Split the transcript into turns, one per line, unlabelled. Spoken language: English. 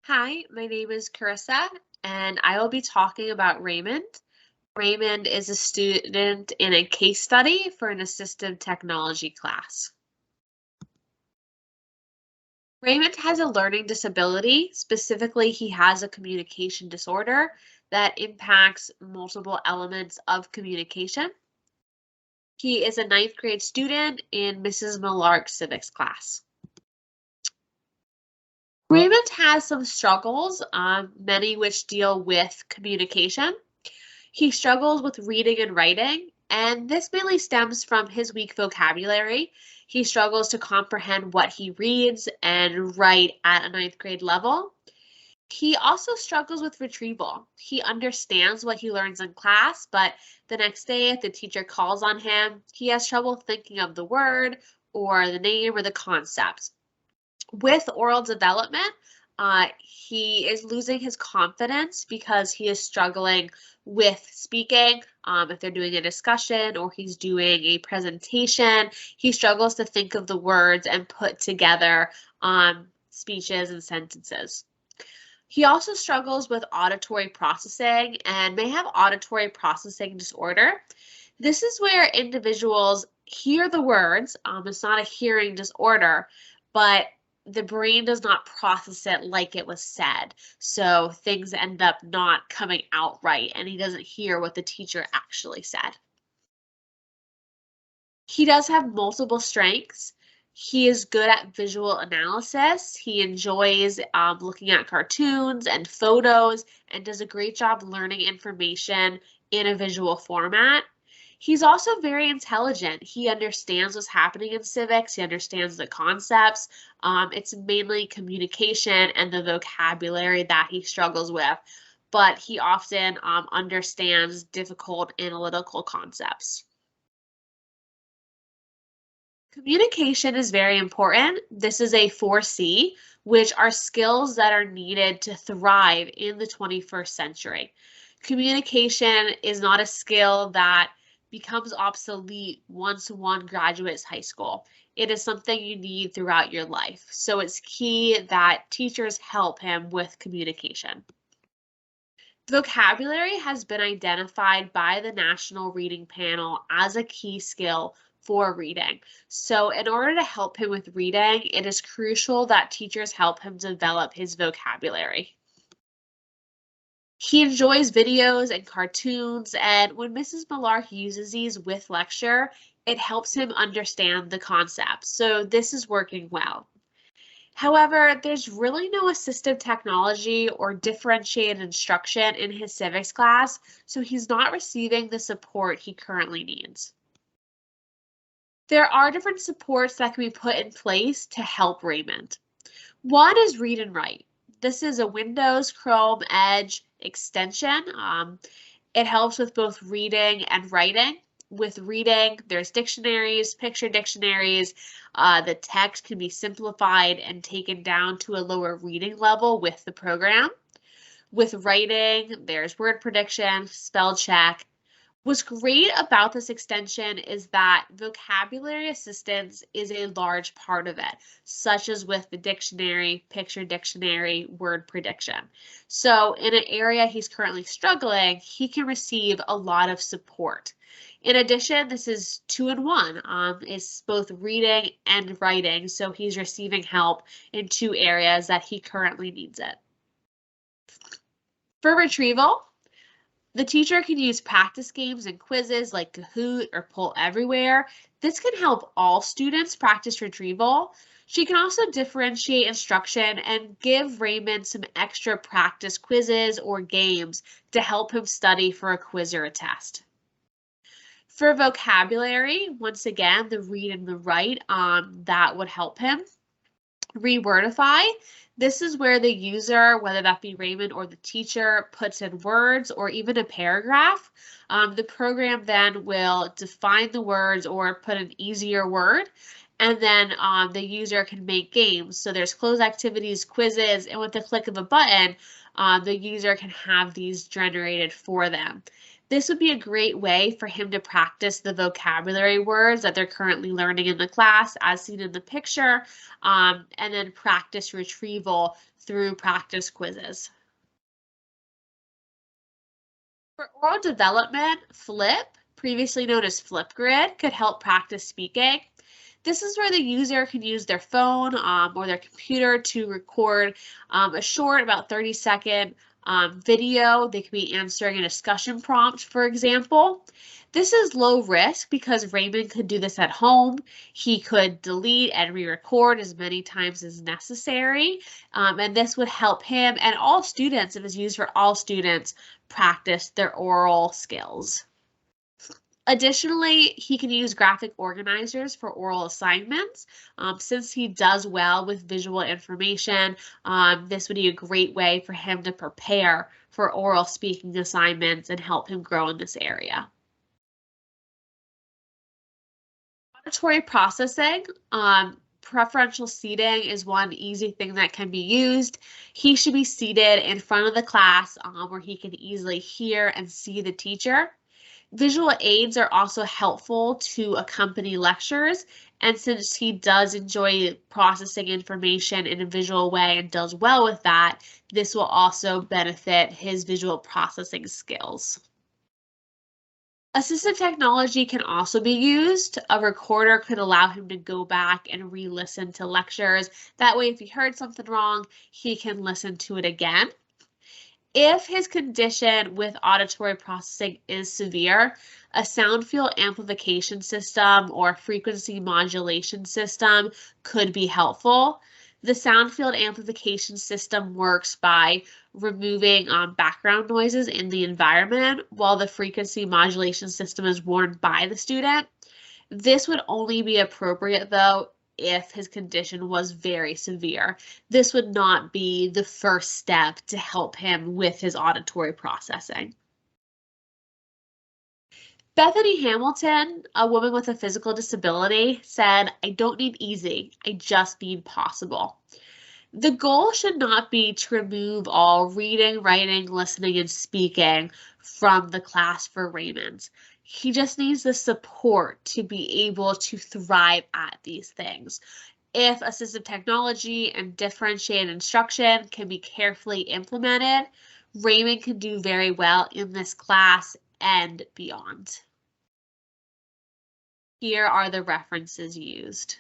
Hi, my name is Carissa, and I will be talking about Raymond. Raymond is a student in a case study for an assistive technology class. Raymond has a learning disability. Specifically, he has a communication disorder that impacts multiple elements of communication. He is a ninth grade student in Mrs. Millark's civics class. Raymond has some struggles, many which deal with communication. He struggles with reading and writing, and this mainly stems from his weak vocabulary. He struggles to comprehend what he reads and write at a ninth grade level. He also struggles with retrieval. He understands what he learns in class, but the next day, if the teacher calls on him, he has trouble thinking of the word or the name or the concept. With oral development, he is losing his confidence because he is struggling with speaking. If they're doing a discussion or he's doing a presentation, he struggles to think of the words and put together speeches and sentences. He also struggles with auditory processing and may have auditory processing disorder. This is where individuals hear the words. It's not a hearing disorder, but the brain does not process it like it was said. So things end up not coming out right, and he doesn't hear what the teacher actually said. He does have multiple strengths. He is good at visual analysis. He enjoys looking at cartoons and photos and does a great job learning information in a visual format. He's also very intelligent. He understands what's happening in civics. He understands the concepts. It's mainly communication and the vocabulary that he struggles with, but he often understands difficult analytical concepts. Communication is very important. This is a 4C, which are skills that are needed to thrive in the 21st century. Communication is not a skill that becomes obsolete once one graduates high school. It is something you need throughout your life. So it's key that teachers help him with communication. Vocabulary has been identified by the National Reading Panel as a key skill for reading. So in order to help him with reading, it is crucial that teachers help him develop his vocabulary. He enjoys videos and cartoons, and when Mrs. Millark uses these with lecture, it helps him understand the concepts. So this is working well. However, there's really no assistive technology or differentiated instruction in his civics class, so he's not receiving the support he currently needs. There are different supports that can be put in place to help Raymond. One is read and write. This is a Windows, Chrome, Edge extension. It helps with both reading and writing. With reading, there's dictionaries, picture dictionaries. The text can be simplified and taken down to a lower reading level with the program. With writing, there's word prediction, spell check. What's great about this extension is that vocabulary assistance is a large part of it, such as with the dictionary, picture dictionary, word prediction. So in an area he's currently struggling, he can receive a lot of support. In addition, this is 2-in-1. It's both reading and writing, so he's receiving help in two areas that he currently needs it. For retrieval, the teacher can use practice games and quizzes like Kahoot or Pull Everywhere. This can help all students practice retrieval. She can also differentiate instruction and give Raymond some extra practice quizzes or games to help him study for a quiz or a test. For vocabulary, once again, the read and the write, that would help him. Rewordify. This is where the user, whether that be Raymond or the teacher, puts in words or even a paragraph. The program then will define the words or put an easier word, and then the user can make games. So there's closed activities, quizzes, and with the click of a button, the user can have these generated for them. This would be a great way for him to practice the vocabulary words that they're currently learning in the class, as seen in the picture, and then practice retrieval through practice quizzes. For oral development, Flip, previously known as Flipgrid, could help practice speaking. This is where the user can use their phone or their computer to record a short, about 30-second video. They could be answering a discussion prompt, for example. This is low risk because Raymond could do this at home. He could delete and re-record as many times as necessary, and this would help him and all students, if it's used for all students, practice their oral skills. Additionally, he can use graphic organizers for oral assignments. Since he does well with visual information, this would be a great way for him to prepare for oral speaking assignments and help him grow in this area. Auditory processing, preferential seating is one easy thing that can be used. He should be seated in front of the class where he can easily hear and see the teacher. Visual aids are also helpful to accompany lectures, and since he does enjoy processing information in a visual way and does well with that, this will also benefit his visual processing skills. Assistive technology can also be used. A recorder could allow him to go back and re-listen to lectures. That way, if he heard something wrong, he can listen to it again. If his condition with auditory processing is severe, a sound field amplification system or frequency modulation system could be helpful. The sound field amplification system works by removing background noises in the environment, while the frequency modulation system is worn by the student. This would only be appropriate, though, if his condition was very severe. This would not be the first step to help him with his auditory processing. Bethany Hamilton, a woman with a physical disability, said, "I don't need easy, I just need possible." The goal should not be to remove all reading, writing, listening, and speaking from the class for Raymond. He just needs the support to be able to thrive at these things. If assistive technology and differentiated instruction can be carefully implemented, Raymond can do very well in this class and beyond. Here are the references used.